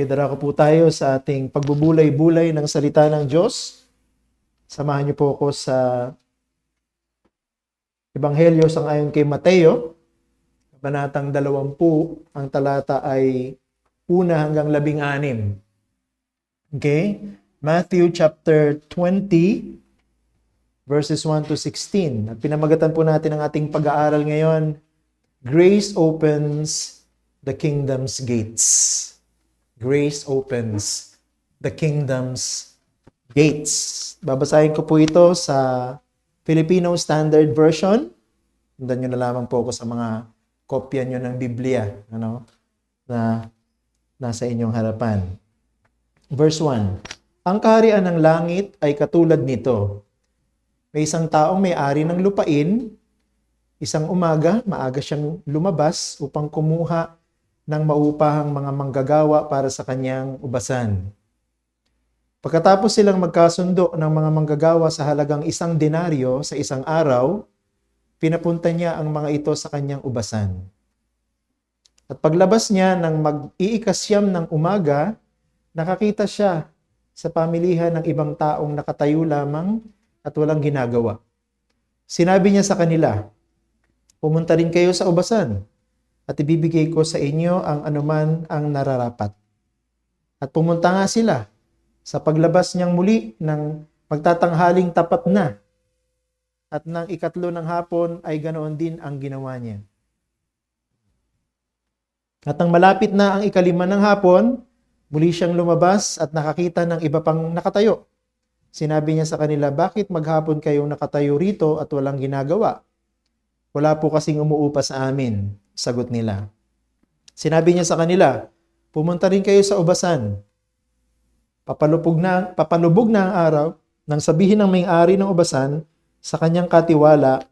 Darako po tayo sa ating pagbubulay-bulay ng salita ng Diyos. Samahan niyo po ako sa Ebanghelyo sangayon kay Mateo, Kabanatang 20, ang talata ay 1 hanggang 16. Okay? Matthew chapter 20, verses 1 to 16. At pinamagatan po natin ang ating pag-aaral ngayon, Grace Opens the Kingdom's Gates. Grace opens the kingdom's gates. Babasahin ko po ito sa Filipino Standard Version. Sundan nyo na lamang po ako sa mga kopya nyo ng Biblia na nasa inyong harapan. Verse 1. Ang kaharian ng langit ay katulad nito. May isang taong may-ari ng lupain. Isang umaga, maaga siyang lumabas upang kumuha ng maupahang mga manggagawa para sa kanyang ubasan. Pagkatapos silang magkasundo ng mga manggagawa sa halagang 1 denaryo sa isang araw, pinapunta niya ang mga ito sa kanyang ubasan. At paglabas niya ng mag-iikasyam ng umaga, nakakita siya sa pamilihan ng ibang taong nakatayo lamang at walang ginagawa. Sinabi niya sa kanila, "Pumunta rin kayo sa ubasan, at ibibigay ko sa inyo ang anuman ang nararapat." At pumunta nga sila. Sa paglabas niyang muli ng magtatanghaling tapat na, at ng ikatlo ng hapon ay ganoon din ang ginawa niya. At nang malapit na ang ikalima ng hapon, muli siyang lumabas at nakakita ng iba pang nakatayo. Sinabi niya sa kanila, "Bakit maghapon kayong nakatayo rito at walang ginagawa?" "Wala po kasing umuupa sa amin," sagot nila. Sinabi niya sa kanila, "Pumunta rin kayo sa ubasan. Papalubog na ang araw, nang sabihin ng may-ari ng ubasan sa kanyang katiwala,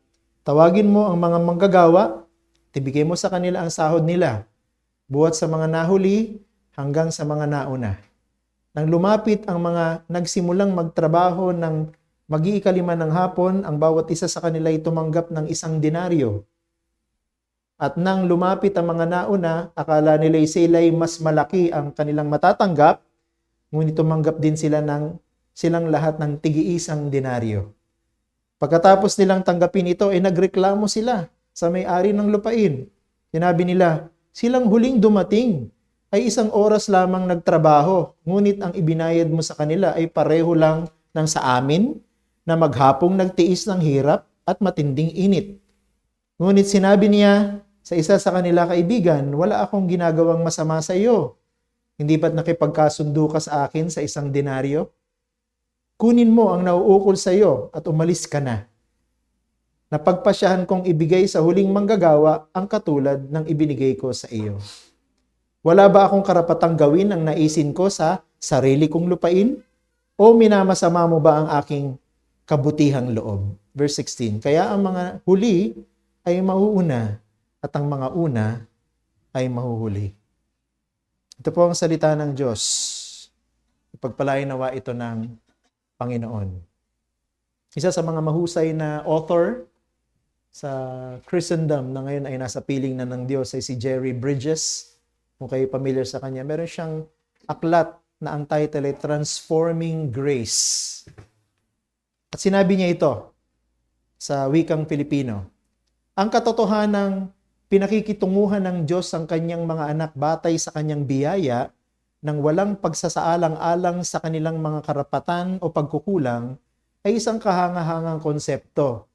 tawagin mo ang mga manggagawa, ibigay mo sa kanila ang sahod nila, buhat sa mga nahuli hanggang sa mga nauna." Nang lumapit ang mga nagsimulang magtrabaho ng mag-iikalima ng hapon, ang bawat isa sa kanila ay tumanggap ng 1 denaryo. At nang lumapit ang mga nauna, akala nila sila'y mas malaki ang kanilang matatanggap, ngunit tumanggap din silang lahat ng tig-1 denaryo. Pagkatapos nilang tanggapin ito, ay nagreklamo sila sa may-ari ng lupain. Sinabi nila, "Silang huling dumating ay 1 oras lamang nagtrabaho, ngunit ang ibinayad mo sa kanila ay pareho lang ng sa amin na maghapong nagtiis ng hirap at matinding init." Ngunit sinabi niya sa isa sa kanila, "Kaibigan, wala akong ginagawang masama sa iyo. Hindi ba't nakipagkasundo ka sa akin sa 1 denaryo? Kunin mo ang nauukol sa iyo at umalis ka na. Napagpasyahan kong ibigay sa huling manggagawa ang katulad ng ibinigay ko sa iyo. Wala ba akong karapatang gawin ang naisin ko sa sarili kong lupain? O minamasama mo ba ang aking kabutihang loob?" Verse 16. Kaya ang mga huli ay mauuna at ang mga una ay mahuhuli. Ito po ang salita ng Diyos. Ipagpalain nawa ito ng Panginoon. Isa sa mga mahusay na author sa Christendom na ngayon ay nasa piling na ng Diyos ay si Jerry Bridges. Kung kayo familiar sa kanya, meron siyang aklat na ang title ay Transforming Grace. At sinabi niya ito sa wikang Filipino, "Ang katotohanang pinakikitunguhan ng Diyos ang kanyang mga anak batay sa kanyang biyaya nang walang pagsasaalang-alang sa kanilang mga karapatan o pagkukulang ay isang kahangahangang konsepto.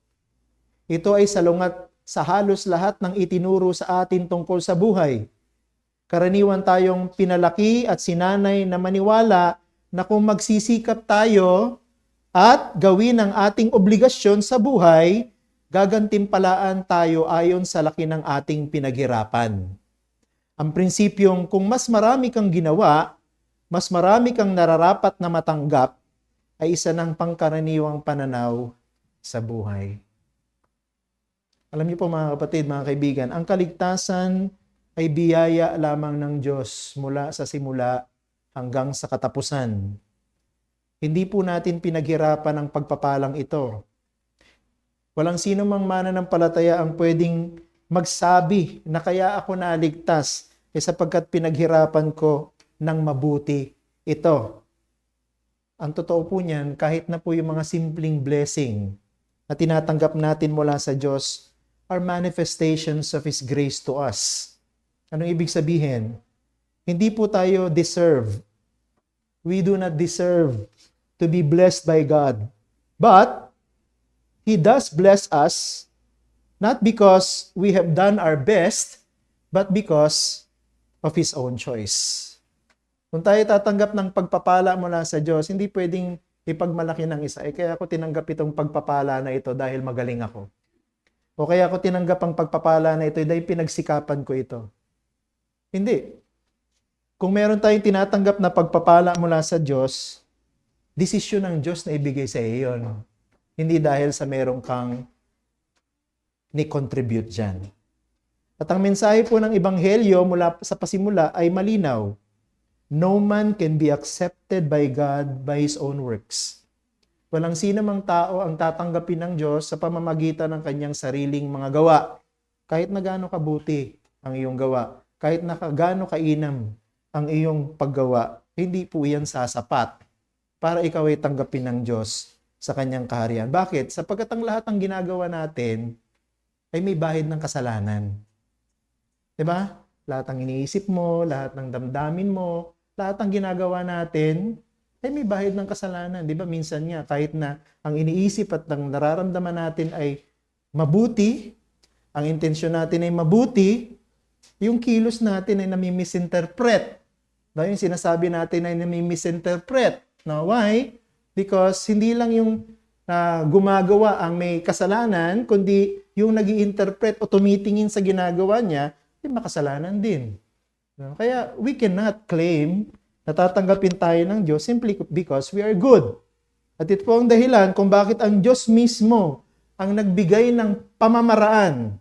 Ito ay salungat sa halos lahat ng itinuro sa atin tungkol sa buhay. Karaniwan tayong pinalaki at sinanay na maniwala na kung magsisikap tayo at gawin ang ating obligasyon sa buhay, gagantimpalaan tayo ayon sa laki ng ating pinaghirapan. Ang prinsipyong kung mas marami kang ginawa, mas marami kang nararapat na matanggap, ay isa ng pangkaraniwang pananaw sa buhay." Alam niyo po mga kapatid, mga kaibigan, ang kaligtasan ay biyaya lamang ng Diyos mula sa simula hanggang sa katapusan. Hindi po natin pinaghirapan ang pagpapalang ito. Walang sino mang mananampalataya ang pwedeng magsabi na kaya ako naligtas sapagkat pinaghirapan ko ng mabuti ito. Ang totoo po niyan, kahit na po yung mga simpleng blessing na tinatanggap natin mula sa Diyos are manifestations of His grace to us. Anong ibig sabihin? Hindi po tayo deserve. We do not deserve to be blessed by God. But He does bless us not because we have done our best, but because of His own choice. Kung tayo tatanggap ng pagpapala mula sa Diyos, hindi pwedeng ipagmalaki ng isa. Kaya ako tinanggap itong pagpapala na ito dahil magaling ako. O kaya ako tinanggap ang pagpapala na ito dahil pinagsikapan ko ito. Hindi. Kung meron tayong tinatanggap na pagpapala mula sa Diyos, desisyon ng Diyos na ibigay sa iyo yun. Hindi dahil sa meron kang ni-contribute dyan. At ang mensahe po ng Ebanghelyo mula sa pasimula ay malinaw. No man can be accepted by God by his own works. Walang sino mang tao ang tatanggapin ng Diyos sa pamamagitan ng kanyang sariling mga gawa. Kahit na gaano kabuti ang iyong gawa, kahit na gaano kainam ang iyong paggawa, hindi po iyan sasapat para ikaw ay tanggapin ng Diyos sa kanyang kaharian. Bakit? Sapagkat ang lahat ng ginagawa natin ay may bahid ng kasalanan. Diba? Lahat ng iniisip mo, lahat ng damdamin mo, lahat ng ginagawa natin ay may bahid ng kasalanan. Di ba? Minsan nga, kahit na ang iniisip at ang nararamdaman natin ay mabuti, ang intensyon natin ay mabuti, yung kilos natin ay nami-misinterpret. Yung sinasabi natin ay nami-misinterpret. Now, why? Because hindi lang yung gumagawa ang may kasalanan, kundi yung nag-i-interpret o tumitingin sa ginagawa niya, ay makasalanan din. Kaya we cannot claim na tatanggapin tayo ng Diyos simply because we are good. At ito po ang dahilan kung bakit ang Diyos mismo ang nagbigay ng pamamaraan,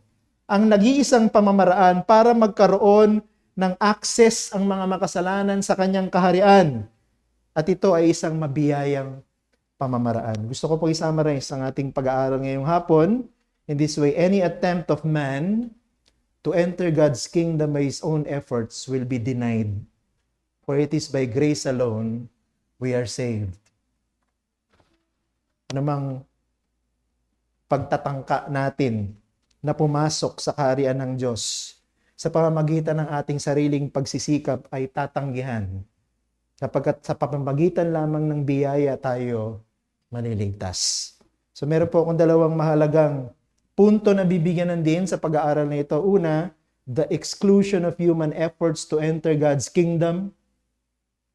ang nag-iisang pamamaraan para magkaroon ng access ang mga makasalanan sa kanyang kaharian. At ito ay isang mabiyayang pamamaraan. Gusto ko po i-summarize ang ating pag-aaral ngayong hapon. In this way, any attempt of man to enter God's kingdom by his own efforts will be denied. For it is by grace alone we are saved. Anumang pagtatangka natin na pumasok sa kaharian ng Diyos sa pamamagitan ng ating sariling pagsisikap ay tatanggihan. Sapagkat sa pamamagitan lamang ng biyaya tayo maliligtas. So meron po akong dalawang mahalagang punto na bibigyan ng din sa pag-aaral na ito. Una, the exclusion of human efforts to enter God's kingdom.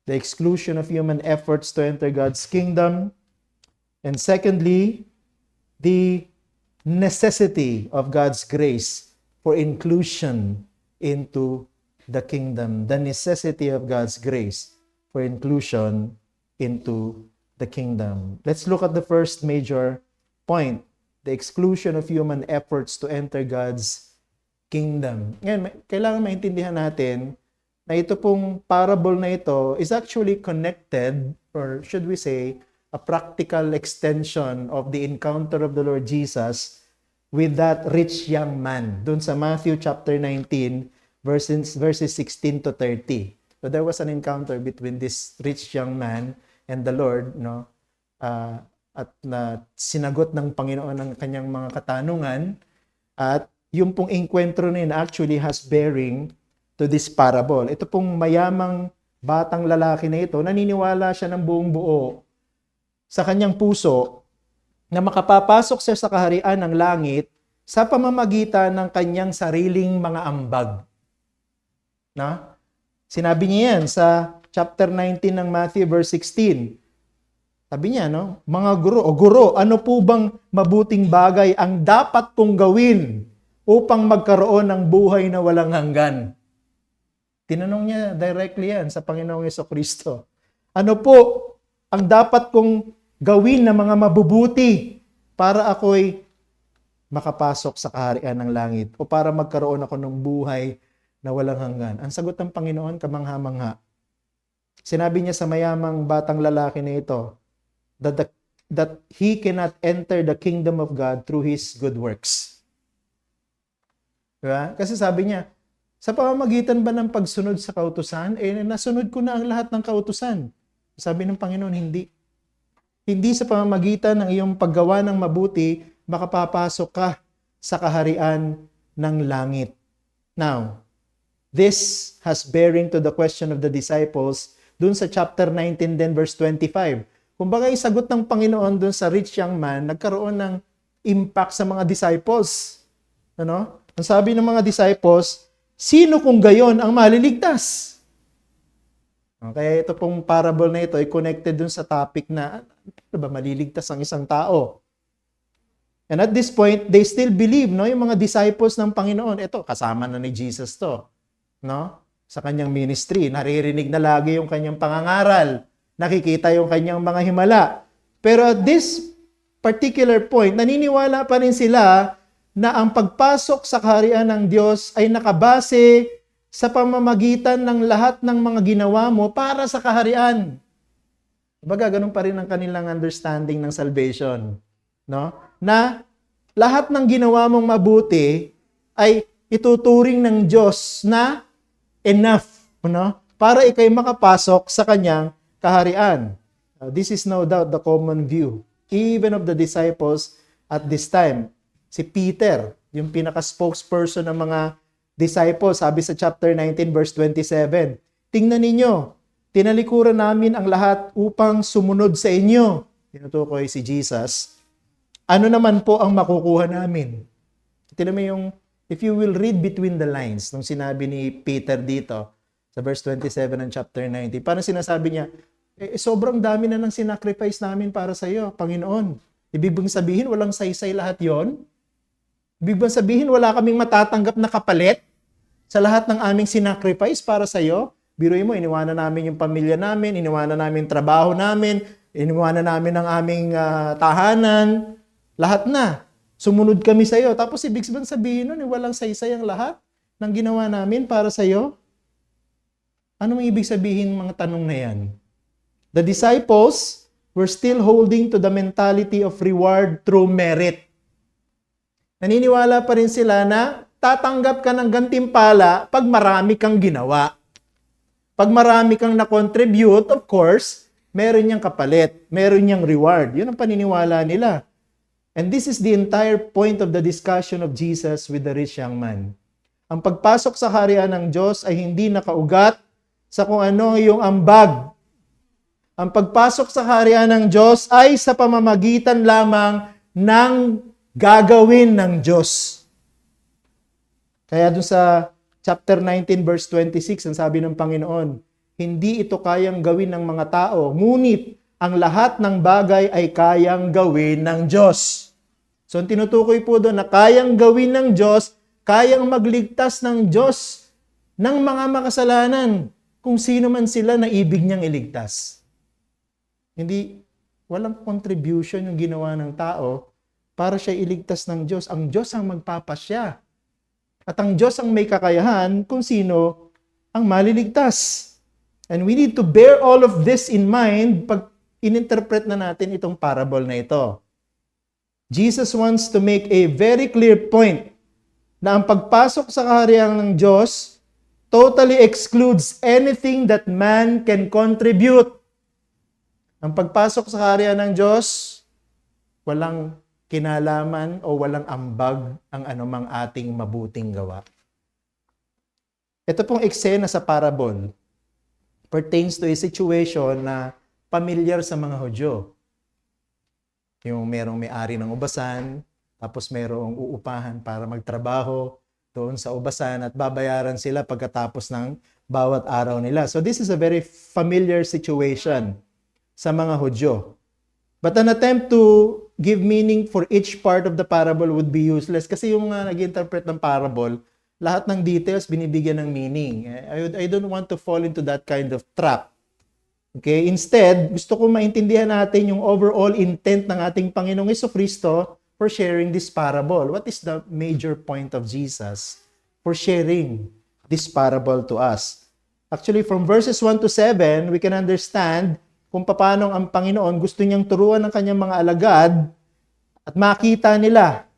The exclusion of human efforts to enter God's kingdom. And secondly, the necessity of God's grace for inclusion into the kingdom. The necessity of God's grace for inclusion into the kingdom. Let's look at the first major point. The exclusion of human efforts to enter God's kingdom. Ngayon, kailangan maintindihan natin na ito pong parable na ito is actually connected, or should we say, a practical extension of the encounter of the Lord Jesus with that rich young man. Doon sa Matthew chapter 19, verses 16 to 30. So there was an encounter between this rich young man and the Lord, no? At na sinagot ng Panginoon ang kanyang mga katanungan, at yung pong enkwentro na yun actually has bearing to this parable. Ito pong mayamang batang lalaki na ito, naniniwala siya ng buong buo sa kanyang puso na makapapasok siya sa kaharian ng langit sa pamamagitan ng kanyang sariling mga ambag. Na? Sinabi niya yan sa chapter 19 ng Matthew verse 16. Sabi niya, no? Mga guro, ano po bang mabuting bagay ang dapat kong gawin upang magkaroon ng buhay na walang hanggan? Tinanong niya directly yan sa Panginoong Jesucristo. Ano po ang dapat kong gawin na mga mabubuti para ako'y makapasok sa kaharian ng langit o para magkaroon ako ng buhay na walang hanggan? Ang sagot ng Panginoon, kamangha-mangha. Sinabi niya sa mayamang batang lalaki na ito, that he cannot enter the kingdom of God through his good works. Diba? Kasi sabi niya, Sa pamamagitan ba ng pagsunod sa kautusan? Nasunod ko na ang lahat ng kautusan. Sabi ng Panginoon, hindi. Hindi sa pamamagitan ng iyong paggawa ng mabuti, makapapasok ka sa kaharian ng langit. Now, this has bearing to the question of the disciples dun sa chapter 19 then verse 25. Kumbaga, isagot ng Panginoon dun sa rich young man, nagkaroon ng impact sa mga disciples. Ano? Ang sabi ng mga disciples, sino kung gayon ang maliligtas? Okay, ito pong parable na ito ay connected dun sa topic na ano ba maliligtas ang isang tao. And at this point, they still believe, no, yung mga disciples ng Panginoon. Ito, kasama na ni Jesus to, no? Sa kanyang ministry, naririnig na lagi yung kanyang pangangaral. Nakikita yung kanyang mga himala. Pero at this particular point, naniniwala pa rin sila na ang pagpasok sa kaharian ng Diyos ay nakabase sa pamamagitan ng lahat ng mga ginawa mo para sa kaharian. Baga, ganun pa rin ang kanilang understanding ng salvation. No? Na lahat ng ginawa mong mabuti ay ituturing ng Diyos na enough, no? Para ikay makapasok sa kanyang kaharian. This is no doubt the common view, even of the disciples at this time. Si Peter, yung pinaka-spokesperson ng mga disciples, sabi sa chapter 19 verse 27, tingnan ninyo, tinalikuran namin ang lahat upang sumunod sa inyo. Tinutukoy si Jesus. Ano naman po ang makukuha namin? Tingnan mo yung, if you will read between the lines, nung sinabi ni Peter dito, sa verse 27 ng chapter 19, parang sinasabi niya, sobrang dami na ng sinacrifice namin para sa iyo, Panginoon. Ibig bang sabihin, walang saysay lahat yon? Ibig bang sabihin, wala kaming matatanggap na kapalit sa lahat ng aming sinacrifice para sa iyo? Biruin mo, iniwanan namin yung pamilya namin, iniwanan namin trabaho namin, iniwanan namin ang aming tahanan, lahat na. Sumunod kami sa iyo. Tapos ibig bang sabihin nun, walang saysay ang lahat ng ginawa namin para sa iyo? Anong ibig sabihin mga tanong na yan? The disciples were still holding to the mentality of reward through merit. Naniniwala pa rin sila na tatanggap ka ng gantimpala pag marami kang ginawa. Pag marami kang na-contribute, of course, meron niyang kapalit, meron niyang reward. Yun ang paniniwala nila. And this is the entire point of the discussion of Jesus with the rich young man. Ang pagpasok sa kaharian ng Diyos ay hindi nakaugat sa kung ano yung ambag. Ang pagpasok sa kaharian ng Diyos ay sa pamamagitan lamang ng gagawin ng Diyos. Kaya dun sa chapter 19 verse 26, ang sabi ng Panginoon, hindi ito kayang gawin ng mga tao, ngunit ang lahat ng bagay ay kayang gawin ng Diyos. So, ang tinutukoy po doon na kayang gawin ng Diyos, kayang magligtas ng Diyos ng mga makasalanan kung sino man sila na ibig niyang iligtas. Hindi, walang contribution yung ginawa ng tao para siya iligtas ng Diyos. Ang Diyos ang magpapasya. At ang Diyos ang may kakayahan kung sino ang maliligtas. And we need to bear all of this in mind pag ininterpret na natin itong parable na ito. Jesus wants to make a very clear point na ang pagpasok sa kaharian ng Diyos totally excludes anything that man can contribute. Ang pagpasok sa kaharian ng Diyos, walang kinalaman o walang ambag ang anumang ating mabuting gawa. Ito pong eksena sa parable pertains to a situation na familiar sa mga Hudyo. Yung merong may-ari ng ubasan, tapos merong uupahan para magtrabaho doon sa ubasan at babayaran sila pagkatapos ng bawat araw nila. So this is a very familiar situation sa mga Hudyo. But an attempt to give meaning for each part of the parable would be useless kasi yung nag-interpret ng parable, lahat ng details binibigyan ng meaning. I don't want to fall into that kind of trap. Okay? Instead, gusto ko maintindihan natin yung overall intent ng ating Panginoong Jesucristo for sharing this parable. What is the major point of Jesus for sharing this parable to us? Actually, from verses 1 to 7, we can understand kung paano ang Panginoon gusto niyang turuan ng kanyang mga alagad at makita nila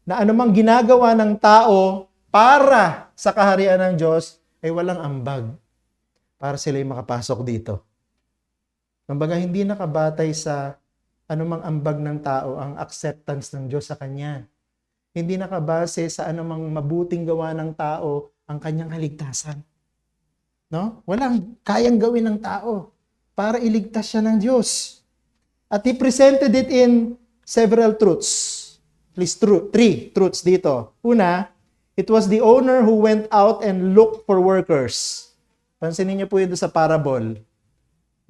na anumang ginagawa ng tao para sa kaharian ng Diyos ay walang ambag para sila'y makapasok dito. Kumbaga, hindi nakabatay sa anumang ambag ng tao ang acceptance ng Diyos sa Kanya. Hindi nakabase sa anumang mabuting gawa ng tao ang Kanyang kaligtasan. No? Walang kayang gawin ng tao para iligtas siya ng Diyos. At He presented it in several truths. At least three truths dito. Una, it was the owner who went out and looked for workers. Pansinin niyo po yun sa parable.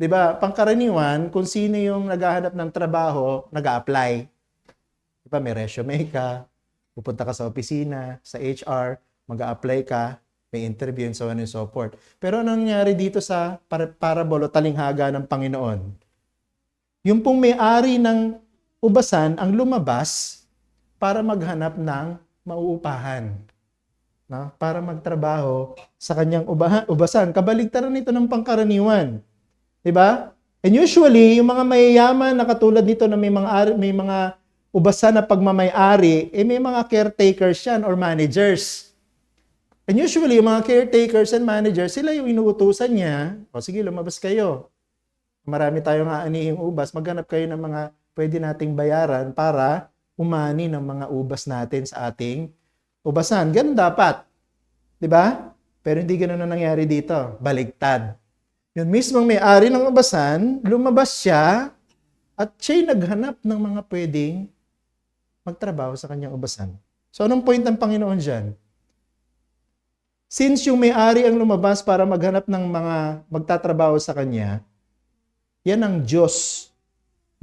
Diba, pangkaraniwan, kung sino yung naghahanap ng trabaho, nag-a-apply. Diba, may resume ka, pupunta ka sa opisina, sa HR, mag-a-apply ka, may interview, and so on and so forth. Pero anong nangyari dito sa parable o talinghaga ng Panginoon? Yung pong may-ari ng ubasan ang lumabas para maghanap ng mauupahan. No? Para magtrabaho sa kanyang ubasan. Kabaligtaran nito ng pangkaraniwan. Diba? And usually, yung mga mayayaman na katulad nito na may mga ubasan na pagmamay-ari, may mga caretakers yan or managers. And usually, yung mga caretakers and managers, sila yung inuutusan niya, o sige, lumabas kayo. Marami tayong aanihing ubas, maghanap kayo ng mga pwede nating bayaran para umani ng mga ubas natin sa ating ubasan. Ganun dapat. Diba? Pero hindi ganun na nangyari dito. Baligtad. Yung mismong may-ari ng ubasan, lumabas siya at siya'y naghanap ng mga pwedeng magtrabaho sa kanyang ubasan. So, anong point ng Panginoon dyan? Since yung may-ari ang lumabas para maghanap ng mga magtatrabaho sa kanya, yan ang Diyos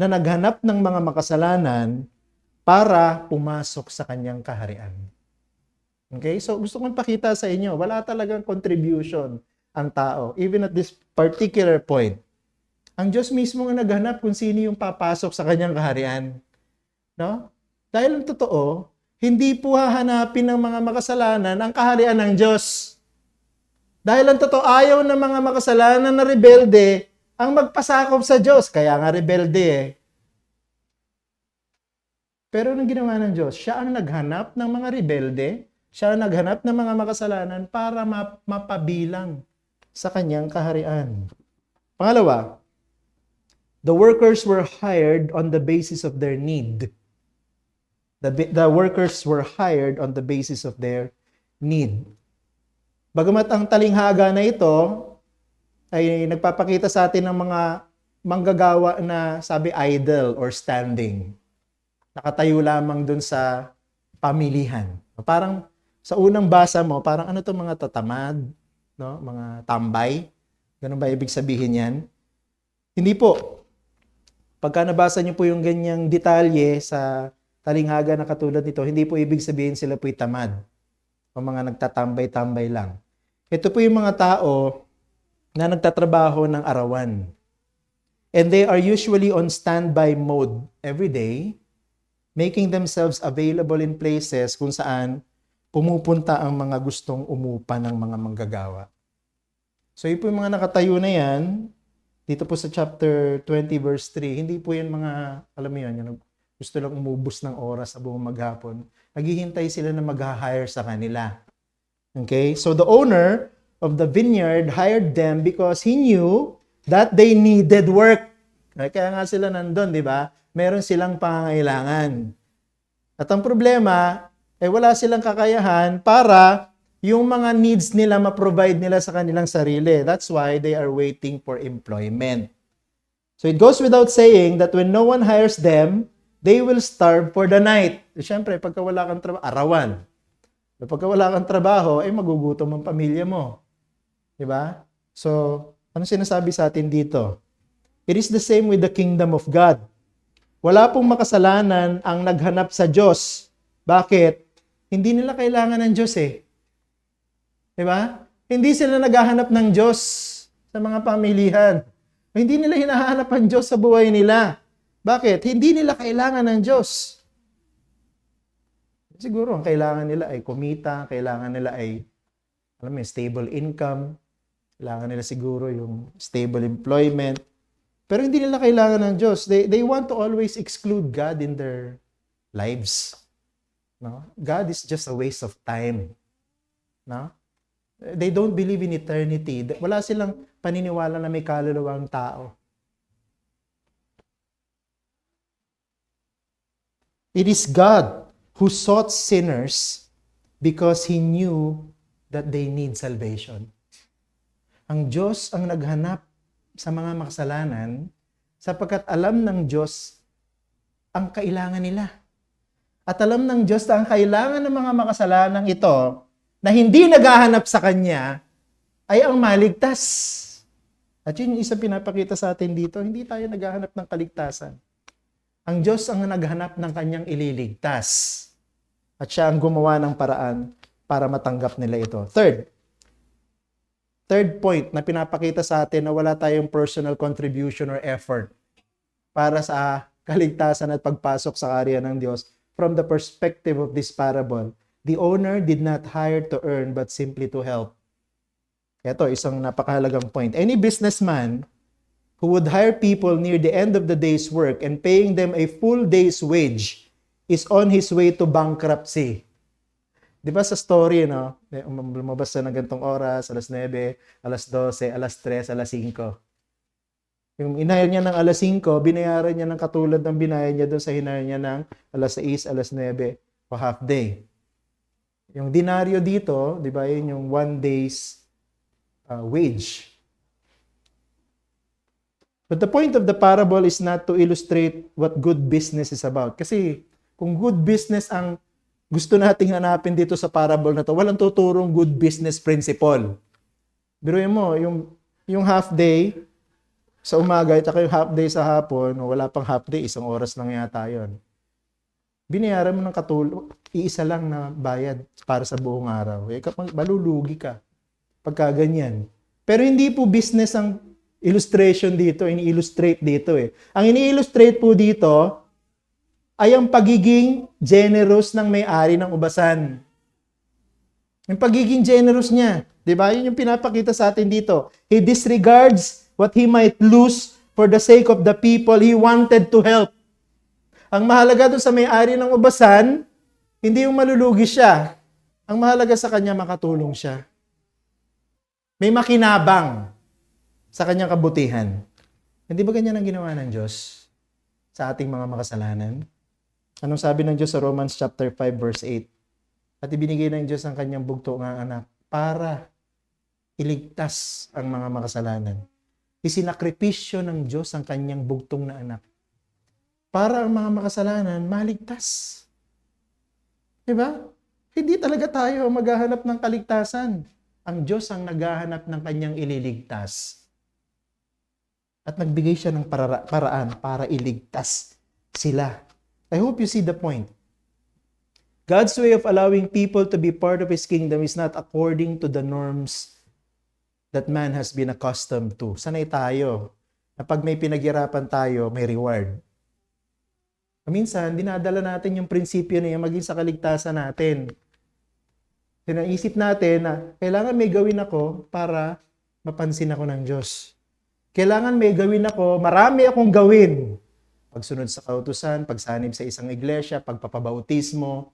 na naghanap ng mga makasalanan para pumasok sa kanyang kaharian. Okay? So, gusto kong pakita sa inyo, wala talagang contribution ang tao, even at this particular point. Ang Diyos mismo ang naghanap kung sino yung papasok sa kanyang kaharian. No? Dahil ang totoo, hindi po hahanapin ng mga makasalanan ang kaharian ng Diyos. Dahil ang totoo, ayaw ng mga makasalanan na rebelde ang magpasakop sa Diyos. Kaya nga rebelde eh. Pero anong ginawa ng Diyos? Siya ang naghanap ng mga rebelde, siya ang naghanap ng mga makasalanan para mapabilang sa kanyang kaharian. Pangalawa, the workers were hired on the basis of their need. The workers were hired on the basis of their need. Bagamat ang talinghaga na ito ay nagpapakita sa atin ng mga manggagawa na sabi idle or standing. Nakatayo lamang dun sa pamilihan. Parang sa unang basa mo, parang ano to mga tatamad, no? Mga tambay. Ganun ba ibig sabihin yan? Hindi po. Pagka nabasa niyo po yung ganyang detalye sa talinghaga na katulad nito, hindi po ibig sabihin sila po'y tamad o mga nagtatambay-tambay lang. Ito po yung mga tao na nagtatrabaho ng arawan. And they are usually on standby mode every day, making themselves available in places kung saan pumupunta ang mga gustong umupa ng mga manggagawa. So, yun po yung mga nakatayo na yan, dito po sa chapter 20 verse 3, hindi po yan mga, alam mo yun, yung gusto lang umubos ng oras sa buong maghapon. Naghihintay sila na mag-hire sa kanila. Okay? So, the owner of the vineyard hired them because he knew that they needed work. Kaya nga sila nandun, di ba? Meron silang pangangailangan. At ang problema, wala silang kakayahan para yung mga needs nila ma-provide nila sa kanilang sarili. That's why they are waiting for employment. So it goes without saying that when no one hires them, they will starve for the night. Siyempre, pagka wala kang trabaho, arawan. Pagka wala kang trabaho, magugutom ang pamilya mo. Diba? So, ano sinasabi sa atin dito? It is the same with the kingdom of God. Wala pong makasalanan ang naghanap sa Diyos. Bakit? Hindi nila kailangan ng Diyos eh. Diba? Hindi sila naghahanap ng Diyos sa mga pamilihan. Hindi nila hinahanap ang Diyos sa buhay nila. Bakit? Hindi nila kailangan ng Diyos. Siguro ang kailangan nila ay kumita, kailangan nila ay stable income, kailangan nila siguro yung stable employment. Pero hindi nila kailangan ng Diyos. They want to always exclude God in their lives. No? God is just a waste of time. No? They don't believe in eternity. Wala silang paniniwala na may kaluluwang tao. It is God who sought sinners because He knew that they need salvation. Ang Diyos ang naghanap sa mga makasalanan sapagkat alam ng Diyos ang kailangan nila. At alam ng Diyos na ang kailangan ng mga makasalanang ito na hindi naghahanap sa Kanya ay ang maligtas. At yun yung isang pinapakita sa atin dito, hindi tayo naghahanap ng kaligtasan. Ang Diyos ang naghanap ng Kanyang ililigtas. At siya ang gumawa ng paraan para matanggap nila ito. Third point na pinapakita sa atin na wala tayong personal contribution or effort para sa kaligtasan at pagpasok sa karya ng Diyos. From the perspective of this parable, the owner did not hire to earn but simply to help. Ito, isang napakahalagang point. Any businessman who would hire people near the end of the day's work and paying them a full day's wage is on his way to bankruptcy. Di ba sa story, no? Lumabas na ng gantong oras, alas 9, alas 12, alas 3, alas 5. Yung inahir niya ng alas 5, binayaran niya ng katulad ng binayad niya doon sa hinahir niya ng alas 6, alas 9, o half day. Yung dinaryo dito, di ba, yun yung 1 day's wage. But the point of the parable is not to illustrate what good business is about. Kasi kung good business ang gusto nating hanapin dito sa parable na to, walang tuturong good business principle. Biruin mo, yung half day sa umaga at yung half day sa hapon, wala pang half day, 1 oras lang yata yun. Binayaran mo ng katulong, iisa lang na bayad para sa buong araw. Kapag malulugi ka pagka ganyan. Pero hindi po business ang illustration dito, ini-illustrate dito eh. Ang ini-illustrate po dito ay ang pagiging generous ng may-ari ng ubasan. Yung pagiging generous niya. Di ba? Yun yung pinapakita sa atin dito. He disregards what he might lose for the sake of the people he wanted to help. Ang mahalaga doon sa may-ari ng ubasan, hindi yung malulugi siya. Ang mahalaga sa kanya, makatulong siya. May makinabang sa kanyang kabutihan. Hindi ba ganyan ang ginawa ng Diyos sa ating mga makasalanan? Anong sabi ng Diyos sa Romans chapter 5 verse 8? At ibinigay ng Diyos ang kanyang bugto ng anak para iligtas ang mga makasalanan. Isinakripisyo ng Diyos ang kanyang bugtong na anak para ang mga makasalanan maligtas. Diba? Hindi talaga tayo maghahanap ng kaligtasan. Ang Diyos ang naghahanap ng kanyang ililigtas. At nagbigay siya ng paraan para iligtas sila. I hope you see the point. God's way of allowing people to be part of His kingdom is not according to the norms that man has been accustomed to. Sanay tayo na pag may pinaghirapan tayo, may reward. Minsan, dinadala natin yung prinsipyo na yan maging sa kaligtasan natin. Naisip natin na kailangan may gawin ako para mapansin ako ng Diyos. Kailangan may gawin ako, marami akong gawin. Pagsunod sa kautusan, pagsanib sa isang iglesia, pagpapabautismo,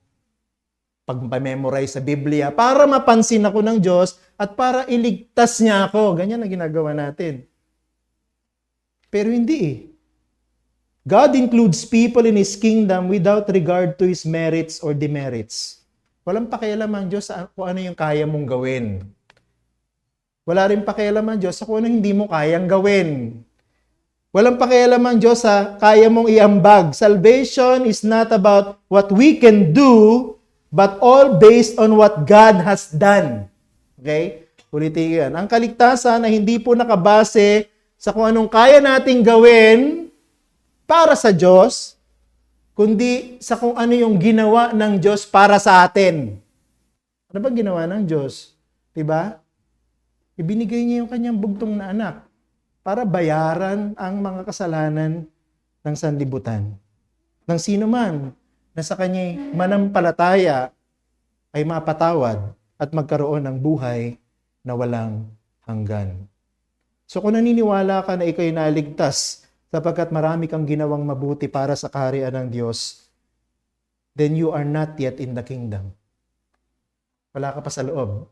pagpamemorize sa Biblia, para mapansin ako ng Diyos at para iligtas niya ako. Ganyan ang ginagawa natin. Pero hindi eh. God includes people in His kingdom without regard to His merits or demerits. Walang pakialam ang Diyos sa kung ano yung kaya mong gawin. Wala rin pakialam ang Diyos sa kung ano hindi mo kayang gawin. Walang pakialam ang Diyos sa kaya mong iambag. Salvation is not about what we can do, but all based on what God has done. Okay? Ulitin yan. Ang kaligtasan na hindi po nakabase sa kung anong kaya nating gawin para sa Diyos, kundi sa kung ano yung ginawa ng Diyos para sa atin. Ano ba ginawa ng Diyos? Diba? Ibinigay niya yung kanyang bugtong na anak para bayaran ang mga kasalanan ng sanlibutan. Ng sino man na sa kanya'y manampalataya ay mapatawad at magkaroon ng buhay na walang hanggan. So kung naniniwala ka na ikaw'y naligtas sapagkat marami kang ginawang mabuti para sa kaharian ng Diyos, then you are not yet in the kingdom. Wala ka pa sa loob.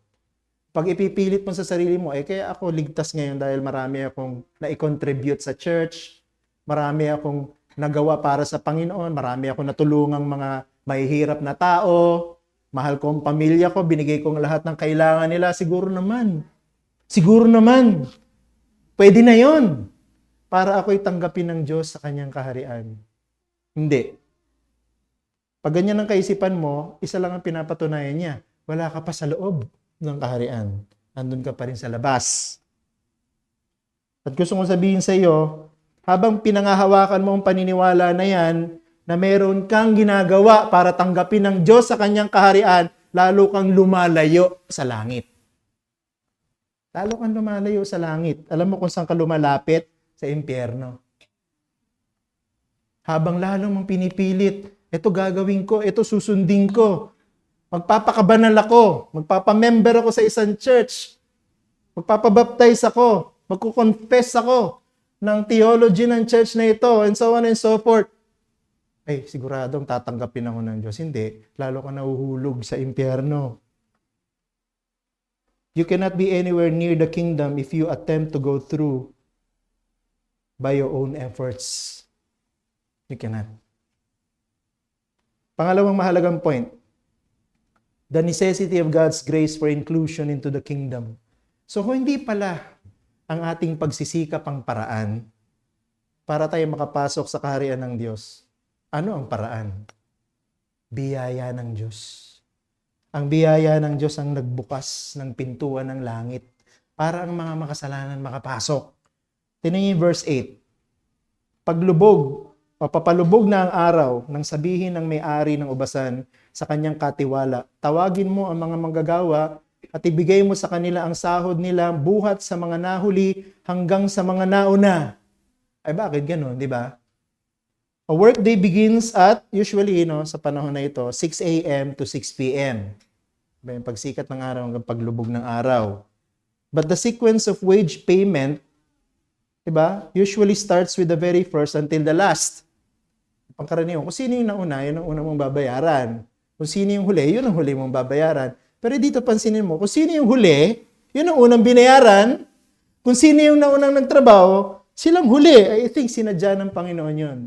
Pag ipipilit mo sa sarili mo, kaya ako ligtas ngayon dahil marami akong na-contribute sa church, marami akong nagawa para sa Panginoon, marami akong natulungang mga mahihirap na tao, mahal ko ang pamilya ko, binigay ko ang lahat ng kailangan nila, siguro naman, pwede na yon para ako'y tanggapin ng Diyos sa kanyang kaharian. Hindi. Pag ganyan ang kaisipan mo, isa lang ang pinapatunayan niya, wala ka pa sa loob ng kaharian. Nandun ka pa rin sa labas. At gusto kong sabihin sa iyo, habang pinangahawakan mo ang paniniwala na yan, na meron kang ginagawa para tanggapin ng Diyos sa kanyang kaharian, lalo kang lumalayo sa langit. Lalo kang lumalayo sa langit. Alam mo kung saan ka lumalapit? Sa impyerno. Habang lalo mong pinipilit, ito gagawin ko, ito susundin ko. Magpapakabanal ako, magpapamember ako sa isang church, magpapabaptize ako, magkukonfess ako ng theology ng church na ito, and so on and so forth. Siguradong tatanggapin ako ng Diyos. Hindi, lalo ka nahuhulog sa impyerno. You cannot be anywhere near the kingdom if you attempt to go through by your own efforts. You cannot. Pangalawang mahalagang point, the necessity of God's grace for inclusion into the kingdom. So kung hindi pala ang ating pagsisikap ang paraan para tayo makapasok sa kaharian ng Diyos, ano ang paraan? Biyaya ng Diyos. Ang biyaya ng Diyos ang nagbukas ng pintuan ng langit para ang mga makasalanan makapasok. Tingnan yung verse 8. Paglubog o papalubog na ang araw nang sabihin ng may-ari ng ubasan sa kanyang katiwala, tawagin mo ang mga manggagawa at ibigay mo sa kanila ang sahod nila buhat sa mga nahuli hanggang sa mga nauna. Bakit ganun, di ba? A workday begins at, usually, sa panahon na ito, 6 a.m. to 6 p.m. Yung pagsikat ng araw hanggang paglubog ng araw. But the sequence of wage payment, usually starts with the very first until the last. Pangkaraniwan, kung sino yung nauna, yun ang una mong babayaran. Kung sino yung huli, yun ang huli mong babayaran. Pero dito pansinin mo, kung sino yung huli, yun ang unang binayaran. Kung sino yung naunang nagtrabaho, silang huli. I think sinadya ng Panginoon yun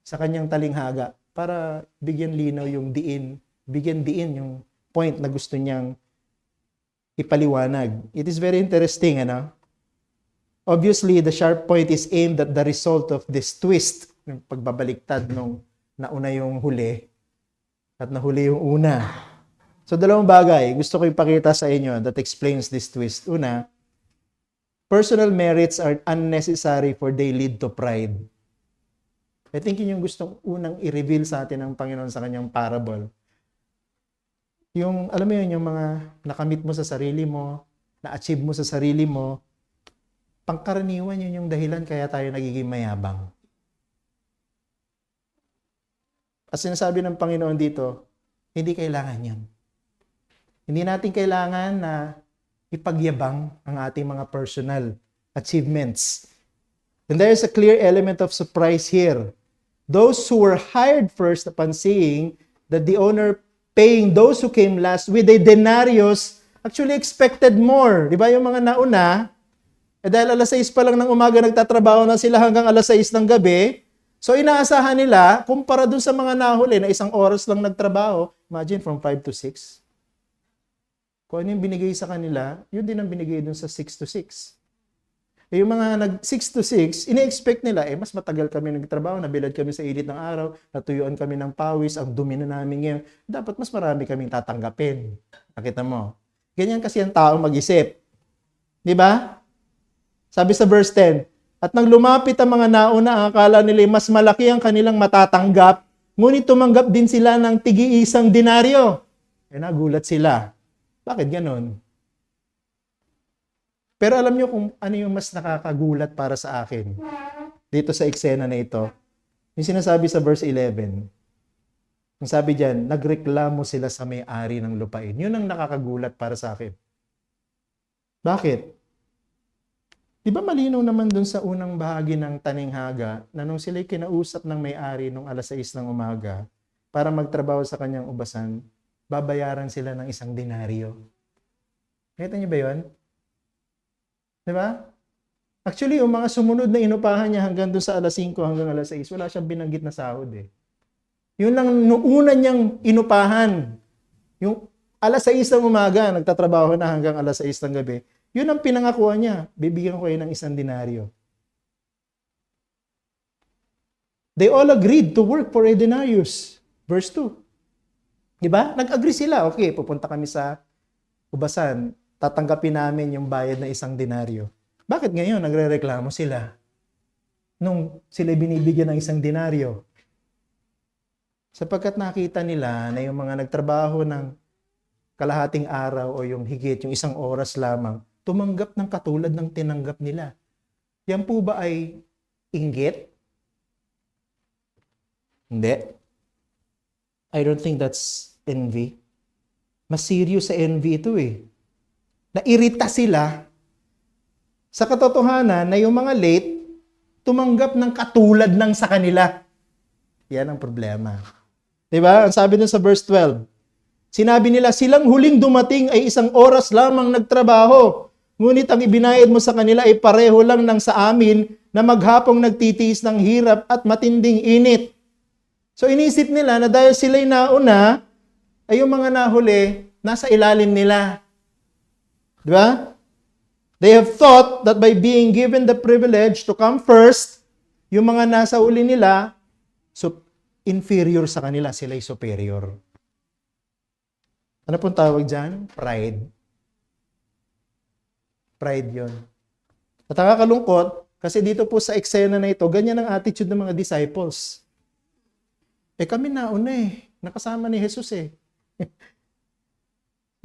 sa kanyang talinghaga para bigyan linaw yung bigyan diin yung point na gusto niyang ipaliwanag. It is very interesting, Obviously, the sharp point is aimed at the result of this twist, yung pagbabaliktad nung nauna yung huli at nahuli yung una. So, dalawang bagay gusto ko ipakita sa inyo that explains this twist. Una, personal merits are unnecessary for they lead to pride. I think yun yung gustong unang i-reveal sa atin ng Panginoon sa kanyang parable. Yung, alam mo yun, yung mga nakamit mo sa sarili mo, na-achieve mo sa sarili mo, pangkaraniwan yun yung dahilan kaya tayo nagiging mayabang. At sinasabi ng Panginoon dito, hindi kailangan yun. Hindi natin kailangan na ipagyabang ang ating mga personal achievements. And there is a clear element of surprise here. Those who were hired first upon seeing that the owner paying those who came last with a denarius actually expected more. Di ba yung mga nauna, dahil alas 6 pa lang ng umaga nagtatrabaho na sila hanggang alas 6 ng gabi, so inaasahan nila, kumpara dun sa mga nahuli na 1 oras lang nagtrabaho, imagine from 5 to 6. Kung ano yung binigay sa kanila, yun din ang binigay dun sa 6 to 6. Yung mga nag 6 to 6, ine-expect nila, mas matagal kami nagtrabaho, nabilad kami sa init ng araw, natuyuan kami ng pawis, ang dumi na namin ngayon. Dapat mas marami kaming tatanggapin. Nakita mo? Ganyan kasi ang tao mag-isip. Di ba? Sabi sa verse 10, at nang lumapit ang mga nauna, ang akala nila mas malaki ang kanilang matatanggap, ngunit tumanggap din sila ng tig-iisang denaryo. Nagulat sila. Bakit ganon? Pero alam niyo kung ano yung mas nakakagulat para sa akin dito sa eksena na ito? Yung sinasabi sa verse 11. Yung sabi diyan, nagreklamo sila sa may-ari ng lupain. Yun ang nakakagulat para sa akin. Bakit? Di ba malinaw naman dun sa unang bahagi ng talinghaga na nung sila'y kinausap ng may-ari nung alas 6 ng umaga para magtrabaho sa kanyang ubasan, babayaran sila ng 1 denaryo. Nakita niyo ba yun? Di ba? Actually, yung mga sumunod na inupahan niya hanggang doon sa alas 5 hanggang alas 6, wala siyang binanggit na sahod eh. Yun lang nung una niyang inupahan. Yung alas 6 ng umaga, nagtatrabaho na hanggang alas 6 ng gabi. Yun ang pinangakuan niya. Bibigyan ko kayo ng 1 denaryo. They all agreed to work for a denarius. Verse 2. Diba? Nag-agree sila. Okay, pupunta kami sa ubasan. Tatanggapin namin yung bayad na 1 denaryo. Bakit ngayon nagre-reklamo sila? Nung sila binibigyan ng 1 denaryo. Sapagkat nakita nila na yung mga nagtrabaho ng kalahating araw o yung higit, yung 1 oras lamang, tumanggap ng katulad ng tinanggap nila. Yan po ba ay inggit? Hindi. I don't think that's envy. Mas serious sa envy ito eh. Nairita sila sa katotohanan na yung mga late tumanggap ng katulad ng sa kanila. Yan ang problema. Diba? Ang sabi dun sa verse 12, sinabi nila, silang huling dumating ay 1 oras lamang nagtrabaho. Ngunit ang ibinayad mo sa kanila ay pareho lang ng sa amin na maghapong nagtitiis ng hirap at matinding init. So inisip nila na dahil sila'y nauna, ay yung mga nahuli, nasa ilalim nila. Diba? They have thought that by being given the privilege to come first, yung mga nasa uli nila, so inferior sa kanila, sila'y superior. Ano pong tawag dyan? Pride. Pride yon. At nakakalungkot, kasi dito po sa eksena na ito, ganyan ang attitude ng mga disciples. Kami nauna eh. Nakasama ni Jesus eh.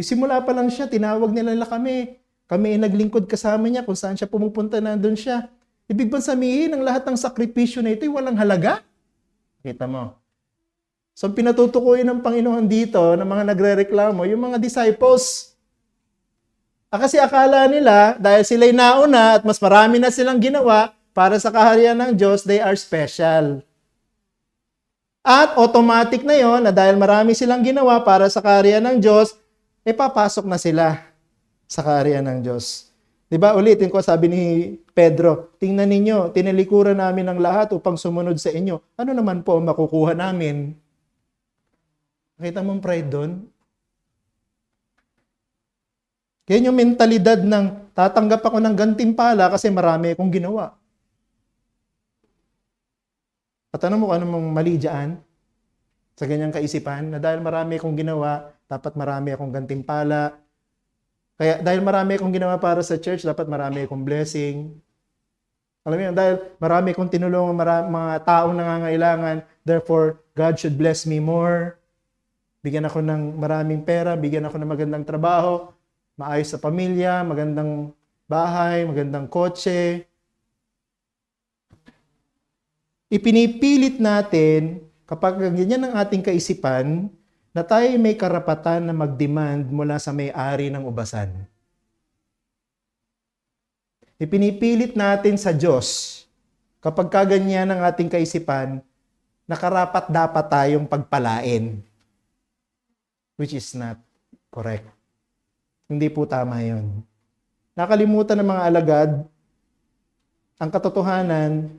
Simula pa lang siya, tinawag nila kami. Kami ay naglingkod kasama niya, kung saan siya pumupunta, nandun siya. Ibig bang sabihin, ang lahat ng sakripisyo na ito ay walang halaga? Kita mo. So, pinatutukuyin ng Panginoon dito, ng mga nagre-reklamo, yung mga disciples. Kasi akala nila, dahil sila'y nauna at mas marami na silang ginawa para sa kaharian ng Diyos, they are special. At automatic na yon na dahil marami silang ginawa para sa kaharian ng Diyos, papasok na sila sa kaharian ng Diyos. Diba? Ulitin ko, sabi ni Pedro, tingnan ninyo, tinalikuran namin ang lahat upang sumunod sa inyo. Ano naman po ang makukuha namin? Nakita mong pride doon? Kaya yung mentalidad ng tatanggap ako ng gantimpala kasi marami akong ginawa. Patanong mo kung anong mali dyan sa ganyang kaisipan na dahil marami akong ginawa, dapat marami akong gantimpala. Kaya dahil marami akong ginawa para sa church, dapat marami akong blessing. Alam mo yun, dahil marami akong tinulungan mga taong nangangailangan, therefore, God should bless me more. Bigyan ako ng maraming pera, bigyan ako ng magandang trabaho, maayos sa pamilya, magandang bahay, magandang kotse. Ipinipilit natin, kapag ganyan ang ating kaisipan, na tayo may karapatan na mag-demand mula sa may-ari ng ubasan. Ipinipilit natin sa Diyos, kapag kaganyan ang ating kaisipan, na karapat dapat tayong pagpalain. Which is not correct. Hindi po tama yun. Nakalimutan ng mga alagad ang katotohanan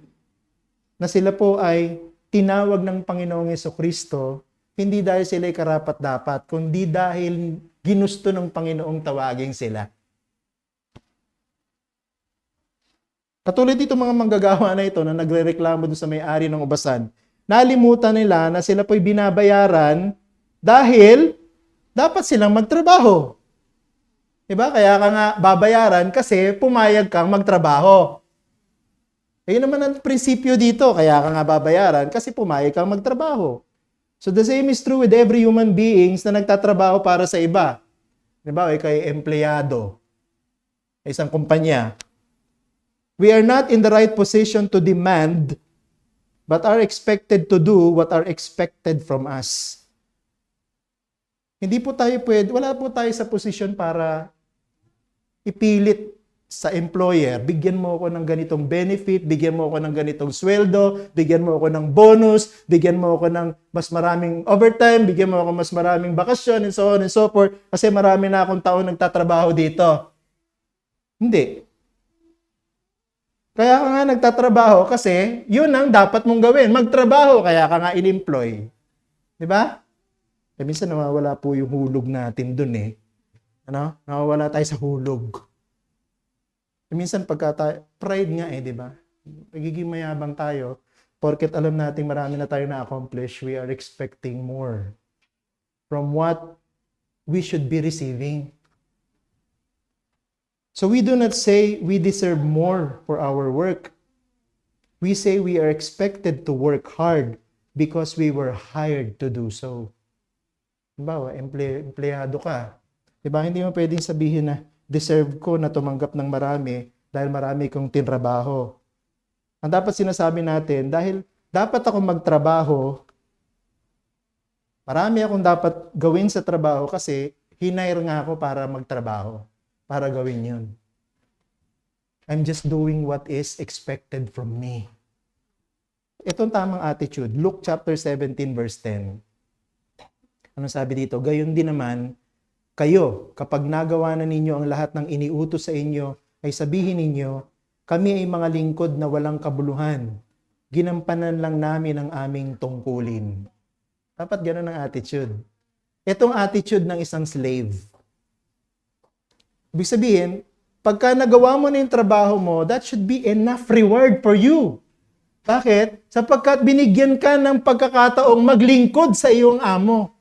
na sila po ay tinawag ng Panginoong Jesucristo hindi dahil sila ay karapat-dapat, kundi dahil ginusto ng Panginoong tawagin sila. Katulad dito mga manggagawa na ito na nagre-reklamo doon sa may-ari ng ubasan, nalimutan nila na sila po'y binabayaran dahil dapat silang magtrabaho. Diba? Kaya ka nga babayaran kasi pumayag kang magtrabaho. Ayun naman ang prinsipyo dito, kaya ka nga babayaran kasi pumayag kang magtrabaho. So the same is true with every human beings na nagtatrabaho para sa iba. Diba? O kay empleyado, isang kumpanya. We are not in the right position to demand, but are expected to do what are expected from us. Hindi po tayo wala po tayo sa posisyon para ipilit sa employer, bigyan mo ako ng ganitong benefit, bigyan mo ako ng ganitong sweldo, bigyan mo ako ng bonus, bigyan mo ako ng mas maraming overtime, bigyan mo ako mas maraming bakasyon, and so on and so forth, kasi marami na akong taon nagtatrabaho dito. Hindi. Kaya ka nga nagtatrabaho kasi yun ang dapat mong gawin. Magtrabaho, kaya ka nga in-employ. Di ba? Minsan nawawala po yung hulog natin dun eh. Nawawala tayo sa hulog. Minsan pride nga eh, di ba? Nagiging mayabang tayo, porket alam natin marami na tayo na-accomplish, we are expecting more from what we should be receiving. So we do not say we deserve more for our work. We say we are expected to work hard because we were hired to do so. Diba, empleyado ka. Diba, hindi mo pwedeng sabihin na deserve ko na tumanggap ng marami dahil marami kong tinrabaho. Ang dapat sinasabi natin, dahil dapat ako magtrabaho, marami akong dapat gawin sa trabaho kasi hinire nga ako para magtrabaho, para gawin yun. I'm just doing what is expected from me. Itong tamang attitude. Luke chapter 17 verse 10. Ano sabi dito? Gayon din naman, kayo, kapag nagawa na ninyo ang lahat ng iniutos sa inyo, ay sabihin ninyo, kami ay mga lingkod na walang kabuluhan. Ginampanan lang namin ang aming tungkulin. Dapat ganun ang attitude. Itong attitude ng isang slave. Ibig sabihin, pagka nagawa mo na yung trabaho mo, that should be enough reward for you. Bakit? Sapagkat binigyan ka ng pagkakataong maglingkod sa iyong amo.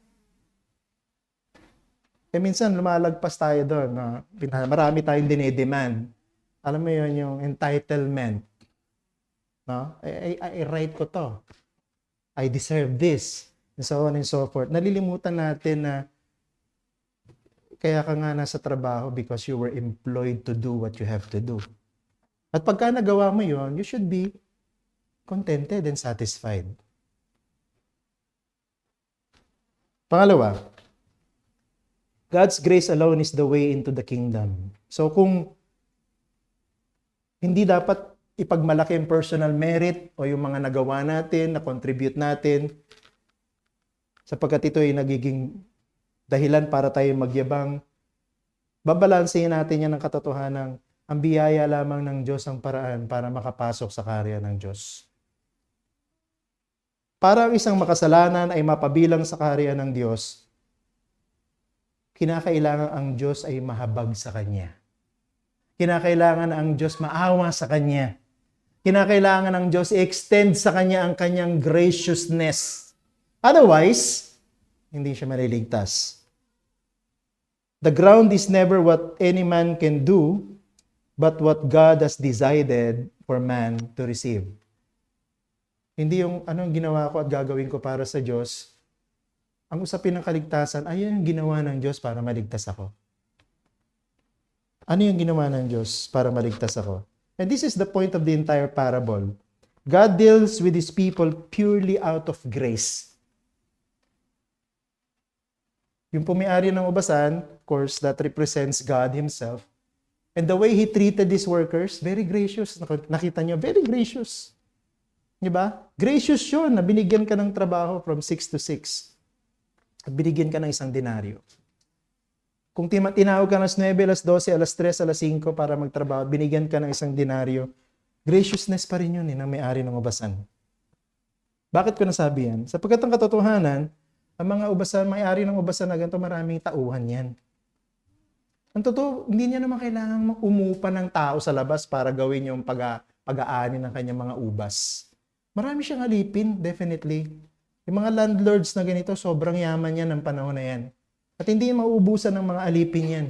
Minsan lumalagpas tayo doon. No? Marami tayong dinidemand. Alam mo yun, yung entitlement. No? I right ko to. I deserve this. And so on and so forth. Nalilimutan natin na kaya ka nga nasa trabaho because you were employed to do what you have to do. At pagka nagawa mo yun, you should be contented and satisfied. Pangalawa, God's grace alone is the way into the kingdom. So kung hindi dapat ipagmalaki ang personal merit o yung mga nagawa natin, na-contribute natin, sapagkat ito ay nagiging dahilan para tayo magyabang, babalansehin natin yan ng katotohanan. Ang biyaya lamang ng Diyos ang paraan para makapasok sa karya ng Diyos. Para ang isang makasalanan ay mapabilang sa karya ng Diyos, kinakailangan ang Diyos ay mahabag sa Kanya. Kinakailangan ang Diyos maawa sa Kanya. Kinakailangan ang Diyos i-extend sa Kanya ang Kanyang graciousness. Otherwise, hindi siya maliligtas. The ground is never what any man can do, but what God has decided for man to receive. Hindi yung anong ginawa ko at gagawin ko para sa Diyos. Ang usapin ng kaligtasan, ay yung ginawa ng Diyos para maligtas ako. Ano yung ginawa ng Diyos para maligtas ako? And this is the point of the entire parable. God deals with His people purely out of grace. Yung pumiari ng ubasan, of course, that represents God Himself. And the way He treated His workers, very gracious. Nakita niyo, very gracious. Diba? Gracious yun na binigyan ka ng trabaho from 6 to 6. At binigyan ka ng isang denaryo. Kung tinawag ka alas 9, alas 12, alas 3, alas 5 para magtrabaho, binigyan ka ng isang denaryo, graciousness pa rin yun ng may-ari ng ubasan. Bakit ko nasabi yan? Sapagkat ang katotohanan, ang mga ubasan, may-ari ng ubasan na ganito, maraming tauhan yan. Ang totoo, hindi niya naman kailangan umupa ng tao sa labas para gawin yung pag-aani ng kanyang mga ubas. Marami siyang alipin, definitely. Yung mga landlords na ganito, sobrang yaman yan ng panahon na yan. At hindi mauubusan ng mga alipin yan.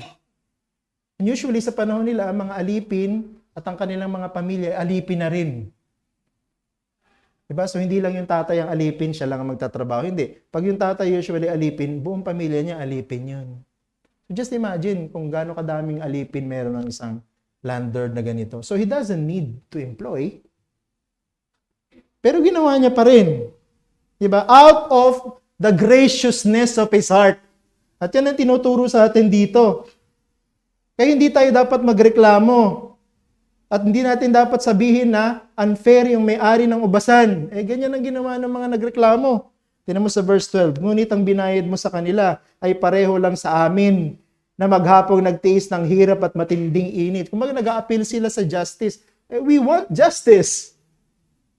And usually sa panahon nila, ang mga alipin at ang kanilang mga pamilya, alipin na rin. Diba? So hindi lang yung tatay ang alipin, siya lang ang magtatrabaho. Hindi. Pag yung tatay usually alipin, buong pamilya niya alipin yun. So just imagine kung gaano kadaming alipin meron ng isang landlord na ganito. So he doesn't need to employ. Pero ginawa niya pa rin. Diba? Out of the graciousness of His heart. At yan ang tinuturo sa atin dito. Kaya hindi tayo dapat magreklamo At hindi natin dapat sabihin na unfair yung may-ari ng ubasan. Ganyan ang ginawa ng mga nagreklamo. Tingnan mo sa verse 12, ngunit ang binayad mo sa kanila ay pareho lang sa amin na maghapong nagtiis ng hirap at matinding init. Kung nag-a-appeal sila sa justice, we want justice.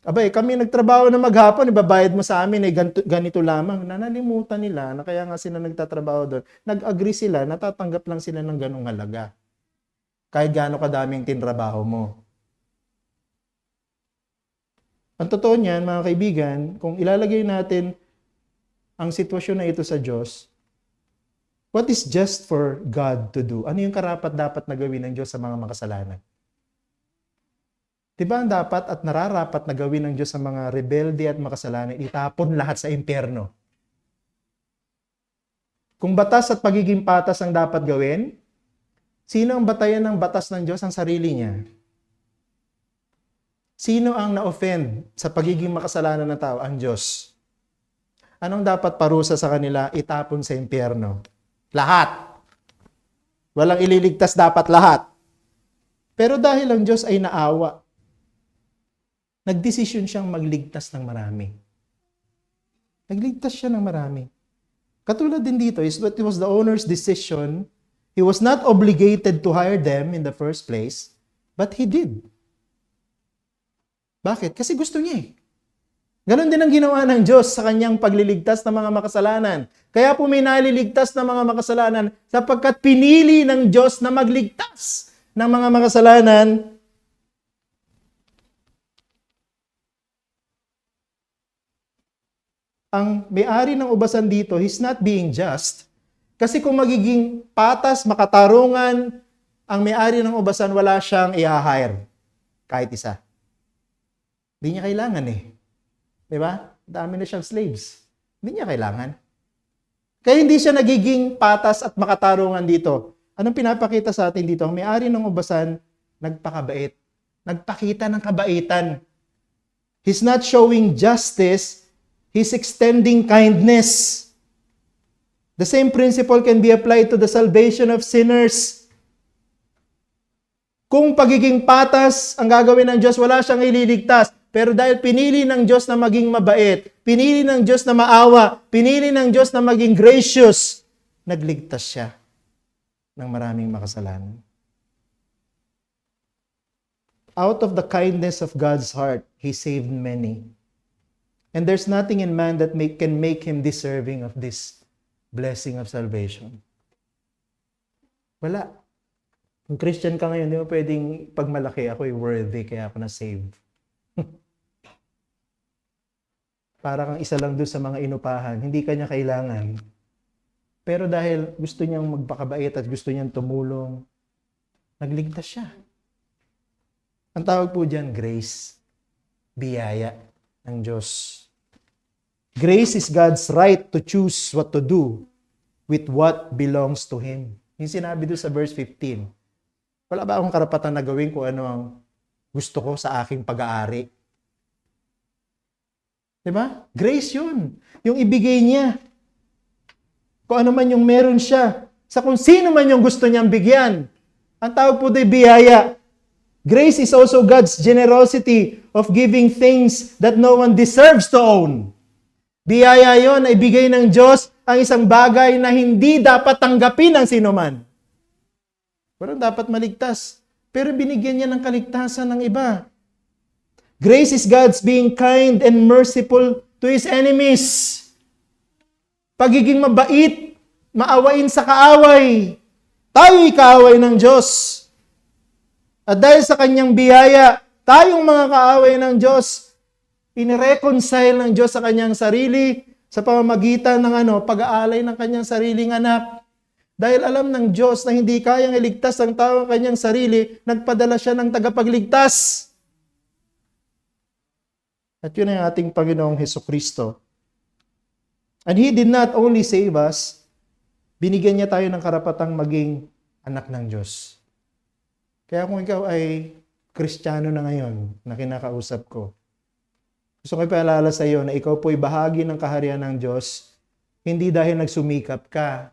Abay, kami nagtrabaho na maghapon, ibabayad mo sa amin, ganito lamang. Nanalimutan nila na kaya nga sila nagtatrabaho doon. Nag-agree sila, natatanggap lang sila ng ganong halaga. Kahit gaano kadaming tinrabaho mo. Ang totoo niyan, mga kaibigan, kung ilalagay natin ang sitwasyon na ito sa Diyos, what is just for God to do? Ano yung karapat-dapat na gawin ng Diyos sa mga makasalanan? Diba ang dapat at nararapat na gawin ng Diyos sa mga rebelde at makasalanan? Itapon lahat sa impyerno. Kung batas at pagiging patas ang dapat gawin, sino ang batayan ng batas ng Diyos? Ang sarili niya. Sino ang na-offend sa pagiging makasalanan ng tao? Ang Diyos. Anong dapat parusa sa kanila? Itapon sa impyerno. Lahat. Walang ililigtas, dapat lahat. Pero dahil ang Diyos ay naawa, nagdesisyon siyang magligtas ng marami. Nagligtas siya ng marami. Katulad din dito, it was the owner's decision. He was not obligated to hire them in the first place, but he did. Bakit? Kasi gusto niya eh. Ganon din ang ginawa ng Diyos sa kanyang pagliligtas ng mga makasalanan. Kaya po may naliligtas na mga makasalanan sapagkat pinili ng Diyos na magligtas ng mga makasalanan. Ang may-ari ng ubasan dito, he's not being just. Kasi kung magiging patas, makatarungan, ang may-ari ng ubasan, wala siyang i-hire. Kahit isa. Hindi niya kailangan eh. Diba? Dami na siyang slaves. Hindi niya kailangan. Kaya hindi siya nagiging patas at makatarungan dito. Anong pinapakita sa atin dito? Ang may-ari ng ubasan, nagpakabait. Nagpakita ng kabaitan. He's not showing justice, he's extending kindness. The same principle can be applied to the salvation of sinners. Kung pagiging patas ang gagawin ng Diyos, wala siyang ililigtas. Pero dahil pinili ng Diyos na maging mabait, pinili ng Diyos na maawa, pinili ng Diyos na maging gracious, nagligtas siya ng maraming makasalanan. Out of the kindness of God's heart, He saved many. And there's nothing in man that can make him deserving of this blessing of salvation. Wala. Kung Christian ka ngayon, di mo pwedeng pagmalaki, ako'y worthy, kaya ako na-save. Para kang isa lang doon sa mga inupahan, hindi ka niya kailangan. Pero dahil gusto niyang magpakabait at gusto niyang tumulong, nagligtas siya. Ang tawag po dyan, grace. Biyaya ng Diyos. Grace is God's right to choose what to do with what belongs to Him. Yung sinabi doon sa verse 15. Wala ba akong karapatan na gawin kung ano ang gusto ko sa aking pag-aari? Diba? Grace yun. Yung ibigay niya. Kung ano man yung meron siya. Sa kung sino man yung gusto niyang bigyan. Ang tawag po doon biyaya. Grace is also God's generosity of giving things that no one deserves to own. Biyaya yon ay bigay ng Diyos ang isang bagay na hindi dapat tanggapin ng sinuman. Walang dapat maligtas. Pero binigyan niya ng kaligtasan ng iba. Grace is God's being kind and merciful to His enemies. Pagiging mabait, maawain sa kaaway. Tayo'y kaaway ng Diyos. At dahil sa kanyang biyaya, tayong mga kaaway ng Diyos, inireconcile ng Diyos sa kanyang sarili sa pamamagitan ng pag-aalay ng kanyang sariling anak. Dahil alam ng Diyos na hindi kayang iligtas ang tao ang kanyang sarili, nagpadala siya ng tagapagligtas. At yun ay ating Panginoong Hesukristo. And He did not only save us, binigyan niya tayo ng karapatang maging anak ng Diyos. Kaya kung ikaw ay Kristiyano na ngayon na kinakausap ko, gusto ko ipaalala sa iyo na ikaw po'y bahagi ng kaharian ng Diyos, hindi dahil nagsumikap ka,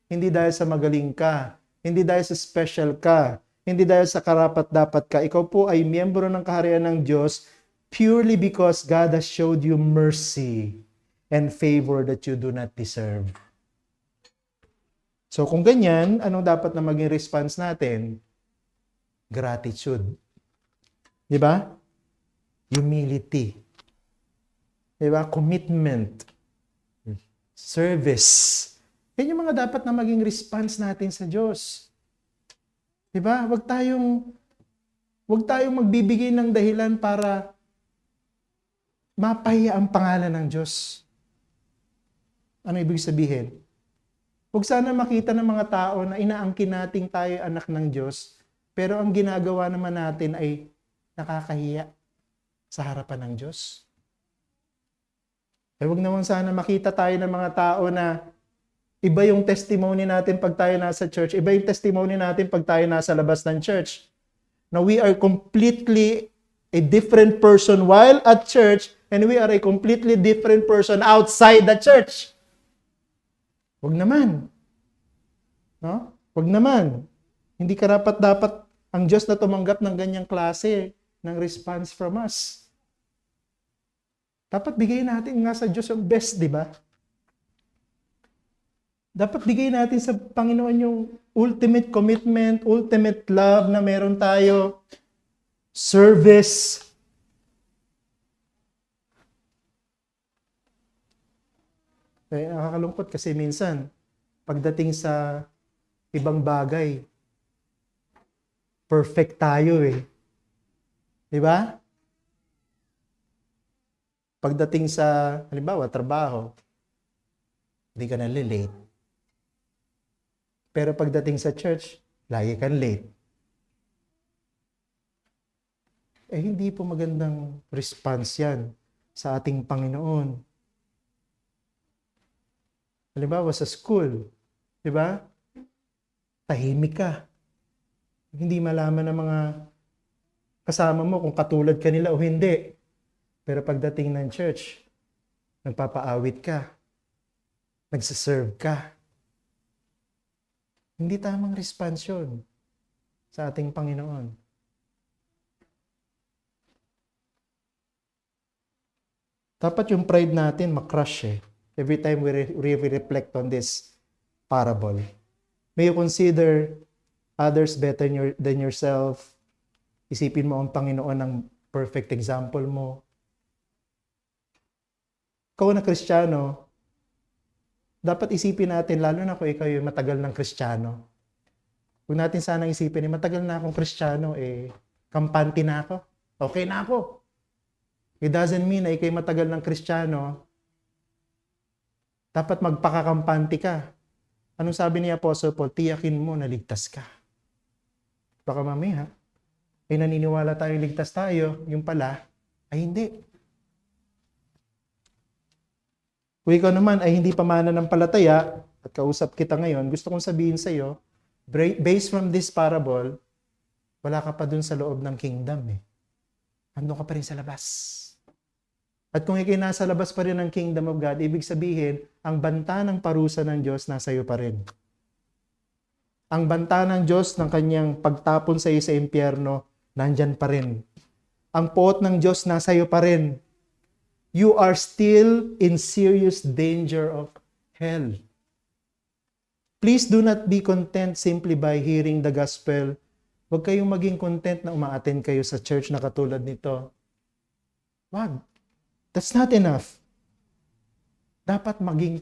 hindi dahil sa magaling ka, hindi dahil sa special ka, Hindi dahil sa karapat-dapat ka. Ikaw po ay miyembro ng kaharian ng Diyos purely because God has showed you mercy and favor that you do not deserve. So kung ganyan, anong dapat na maging response natin? Gratitude. Di ba? Humility. Di ba? Commitment. Service. Yan yung mga dapat na maging response natin sa Diyos. Di ba? Huwag tayong magbibigay ng dahilan para mapahiya ang pangalan ng Diyos. Ano ibig sabihin? Huwag sana makita ng mga tao na inaangkin nating tayo anak ng Diyos, pero ang ginagawa naman natin ay nakakahiya sa harapan ng Diyos. Huwag naman sana makita tayo ng mga tao na iba yung testimony natin pag tayo nasa church, iba yung testimony natin pag tayo nasa labas ng church. Na we are completely a different person while at church, and we are a completely different person outside the church. Huwag naman. No? Huwag naman. Hindi karapat-dapat ang Diyos na tumanggap ng ganyang klase ng response from us. Dapat bigay natin nga sa Diyos yung best, di ba? Dapat bigay natin sa Panginoon yung ultimate commitment, ultimate love na meron tayo. Service. Eh, nakakalungkot kasi minsan, pagdating sa ibang bagay, perfect tayo eh. Di ba? Pagdating sa, halimbawa, trabaho, hindi ka na late. Pero pagdating sa church, lagi kang late. Eh, hindi po magandang response yan sa ating Panginoon. Halimbawa, sa school, di ba? Tahimik ka. Hindi malaman ng mga kasama mo kung katulad ka nila o hindi. Pero pagdating ng church, nagpapaawit ka. Nagsiserve ka. Hindi tamang response yun sa ating Panginoon. Dapat yung pride natin makrush eh. Every time we reflect on this parable. May you consider others better than yourself. Isipin mo ang Panginoon ng perfect example mo. Ikaw na Kristiyano, dapat isipin natin, lalo na kung ikaw yung matagal ng Kristiyano. Huwag natin sanang isipin, matagal na akong Kristiyano, kampante na ako. Okay na ako. It doesn't mean na ikaw matagal ng Kristiyano, dapat magpakakampante ka. Anong sabi ni Apostle Paul? Tiyakin mo na ligtas ka. Baka mamaya, naniniwala tayo ligtas tayo, yung pala, ay hindi. Kung ikaw naman ay hindi pa mananampalataya, at kausap kita ngayon, gusto kong sabihin sa iyo, based from this parable, wala ka pa dun sa loob ng kingdom eh. Andun ka pa rin sa labas. At kung ikay nasa labas pa rin ng kingdom of God, ibig sabihin, ang banta ng parusa ng Diyos nasa iyo pa rin. Ang banta ng Diyos ng kanyang pagtapon sa iyo sa impyerno, nandyan pa rin. Ang poot ng Diyos nasa iyo pa rin. You are still in serious danger of hell. Please do not be content simply by hearing the gospel. Huwag kayong maging content na uma-attend kayo sa church na katulad nito. Wag. That's not enough. Dapat maging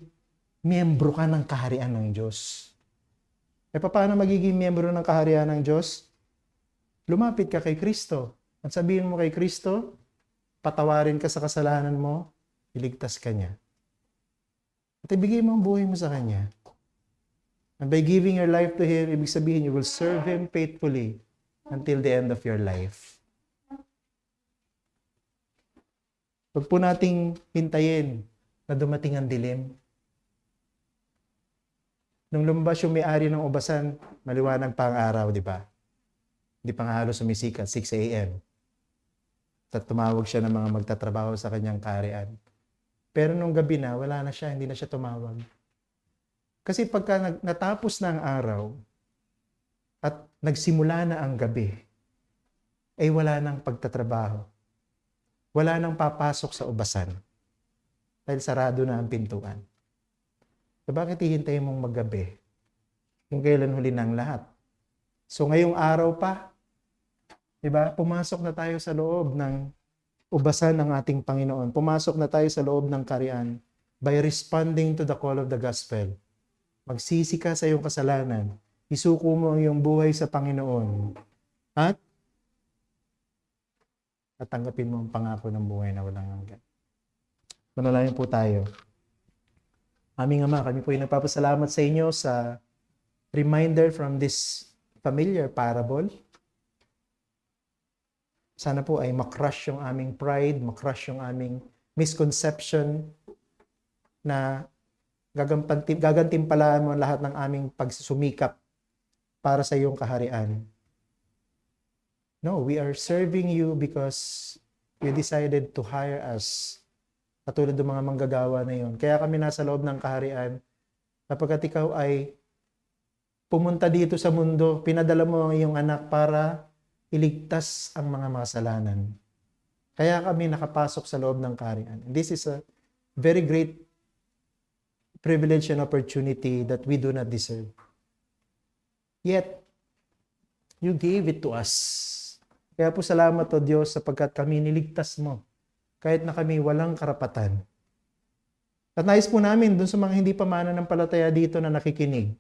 miyembro ka ng kaharian ng Diyos. E paano magiging miyembro ng kaharian ng Diyos? Lumapit ka kay Kristo. At sabihin mo kay Kristo, patawarin ka sa kasalanan mo, iligtas ka niya. At ibigay mo ang buhay mo sa Kanya. And by giving your life to Him, ibig sabihin, you will serve Him faithfully until the end of your life. Huwag po nating hintayin na dumating ang dilim. Nung lumabas yung may-ari ng ubasan, maliwanag pa ang araw, di ba? Hindi pa nga halos sumisikat, 6 a.m. At tumawag siya ng mga magtatrabaho sa kanyang kaharian. Pero nung gabi na, wala na siya, hindi na siya tumawag. Kasi pagka natapos na ang araw, at nagsimula na ang gabi, ay wala nang pagtatrabaho. Wala nang papasok sa ubasan. Dahil sarado na ang pintuan. So bakit hihintayin mong maggabi? Kung kailan huli ng lahat. So ngayong araw pa, diba, pumasok na tayo sa loob ng ubasan ng ating Panginoon. Pumasok na tayo sa loob ng kaharian by responding to the call of the gospel. Magsisi ka sa iyong kasalanan. Isuko mo ang iyong buhay sa Panginoon. At tanggapin mo ang pangako ng buhay na walang hanggan. Manalangin po tayo. Aming Ama, kami po ay nagpapasalamat sa inyo sa reminder from this familiar parable. Sana po ay makrush yung aming pride, makrush yung aming misconception na gagantimpalaan mo lahat ng aming pagsusumikap para sa iyong kaharian. No, we are serving you because you decided to hire us. Katulad ng mga manggagawa na yun. Kaya kami nasa loob ng kaharian. Kapagkat ikaw ay pumunta dito sa mundo, pinadala mo ang iyong anak para iligtas ang mga makasalanan. Kaya kami nakapasok sa loob ng kaharian. This is a very great privilege and opportunity that we do not deserve. Yet, you gave it to us. Kaya po salamat o Diyos sapagkat kami niligtas mo kahit na kami walang karapatan. At nais po namin dun sa mga hindi pa mananampalataya dito na nakikinig,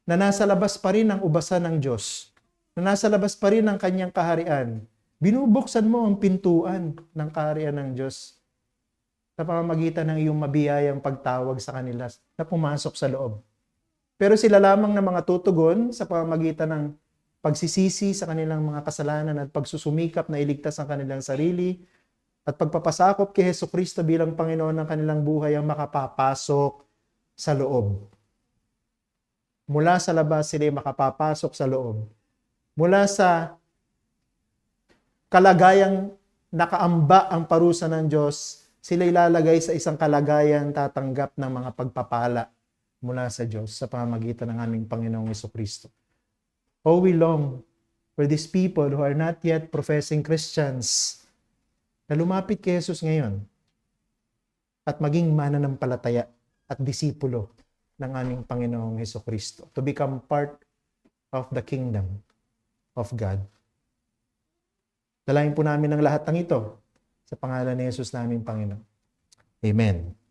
na nasa labas pa rin ang ubasan ng Diyos, na nasa labas pa rin ang kanyang kaharian. Binubuksan mo ang pintuan ng kaharian ng Diyos sa pamamagitan ng iyong mabiyayang pagtawag sa kanila na pumasok sa loob. Pero sila lamang na mga tutugon sa pamamagitan ng pagsisisi sa kanilang mga kasalanan at pagsusumikap na iligtas ang kanilang sarili at pagpapasakop kay Hesukristo bilang Panginoon ng kanilang buhay ang makapapasok sa loob. Mula sa labas sila makapapasok sa loob. Mula sa kalagayang nakaamba ang parusa ng Diyos, sila ilalagay sa isang kalagayang tatanggap ng mga pagpapala mula sa Diyos sa pamamagitan ng aming Panginoong Hesukristo. Oh, we long for these people who are not yet professing Christians na lumapit kay Jesus ngayon at maging mananampalataya at disipulo ng aming Panginoong Hesukristo to become part of the kingdom of God. Dalayan po namin ang lahat ng ito sa pangalan ni Jesus naming Panginoon. Amen.